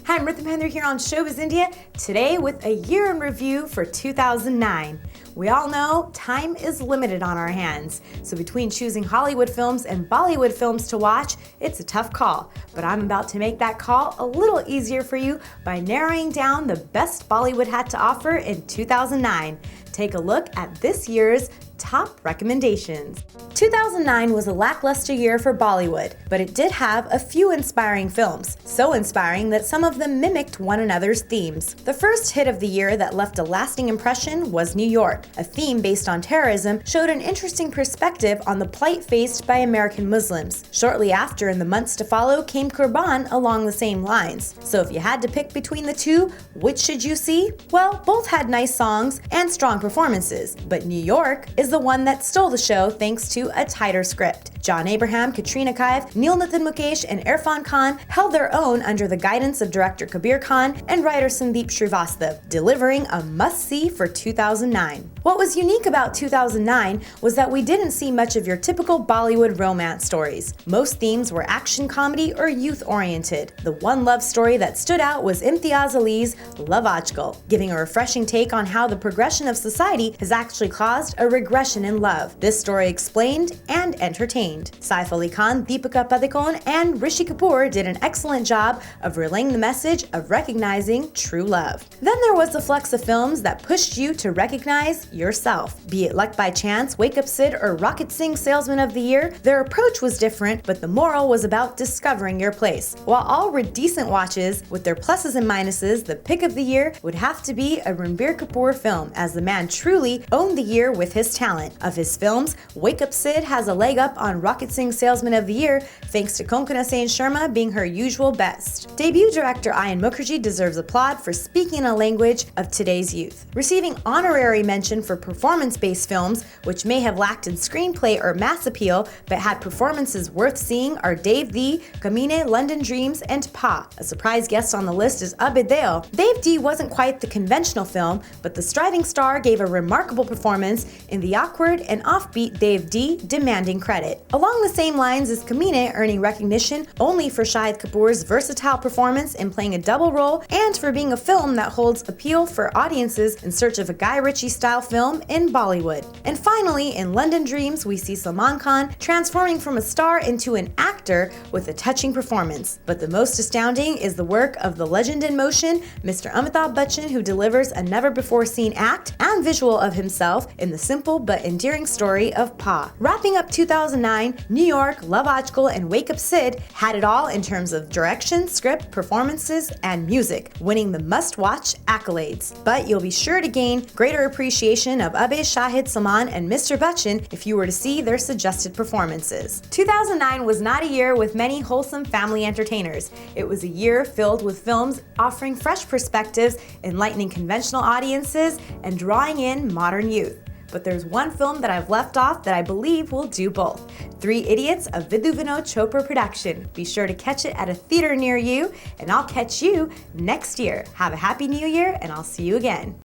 Hi, I'm Ritu here on Showbiz India, today with a year in review for 2009. We all know time is limited on our hands, so between choosing Hollywood films and Bollywood films to watch, it's a tough call. But I'm about to make that call a little easier for you by narrowing down the best Bollywood had to offer in 2009. Take a look at this year's top recommendations. 2009 was a lackluster year for Bollywood, but it did have a few inspiring films, so inspiring that some of them mimicked one another's themes. The first hit of the year that left a lasting impression was New York. A theme based on terrorism showed an interesting perspective on the plight faced by American Muslims. Shortly after, in the months to follow, came Kurban along the same lines. So if you had to pick between the two, which should you see? Well, both had nice songs and strong performances, but New York is the one that stole the show thanks to a tighter script. John Abraham, Katrina Kaif, Neil Nathan Mukesh, and Irfan Khan held their own under the guidance of director Kabir Khan and writer Sandeep Srivastava, delivering a must-see for 2009. What was unique about 2009 was that we didn't see much of your typical Bollywood romance stories. Most themes were action comedy or youth-oriented. The one love story that stood out was Imtiaz Ali's Love Ajkal, giving a refreshing take on how the progression of society has actually caused a regression in love. This story explained and entertained. Saif Ali Khan, Deepika Padukone, and Rishi Kapoor did an excellent job of relaying the message of recognizing true love. Then there was the flex of films that pushed you to recognize yourself. Be it Luck by Chance, Wake Up Sid, or Rocket Singh Salesman of the Year, their approach was different, but the moral was about discovering your place. While all were decent watches, with their pluses and minuses, the pick of the year would have to be a Ranbir Kapoor film, as the man truly owned the year with his talent. Of his films, Wake Up Sid has a leg up on Rocket Singh Salesman of the Year thanks to Konkona Sen Sharma being her usual best. Debut director Ayan Mukherjee deserves applaud for speaking a language of today's youth. Receiving honorary mention for performance-based films, which may have lacked in screenplay or mass appeal but had performances worth seeing, are Dev D, Kamine, London Dreams, and Pa. A surprise guest on the list is Abhay Deol. Dev D wasn't quite the conventional film, but the striding star gave a remarkable performance in the awkward and offbeat Dev D, demanding credit. Along the same lines is Kamine, earning recognition only for Shahid Kapoor's versatile performance in playing a double role and for being a film that holds appeal for audiences in search of a Guy Ritchie-style film in Bollywood. And finally, in London Dreams, we see Salman Khan transforming from a star into an actor with a touching performance. But the most astounding is the work of the legend in motion, Mr. Amitabh Bachchan, who delivers a never-before-seen act and visual of himself in the simple but endearing story of Pa. Wrapping up 2009, New York, Love Ajkal, and Wake Up Sid had it all in terms of direction, script, performances, and music, winning the must-watch accolades. But you'll be sure to gain greater appreciation of Abhay, Shahid, Salman, and Mr. Bachchan if you were to see their suggested performances. 2009 was not a year with many wholesome family entertainers. It was a year filled with films offering fresh perspectives, enlightening conventional audiences, and drawing in modern youth. But there's one film that I've left off that I believe will do both. 3 Idiots, a Vidhu Vinod Chopra production. Be sure to catch it at a theater near you, and I'll catch you next year. Have a happy new year, and I'll see you again.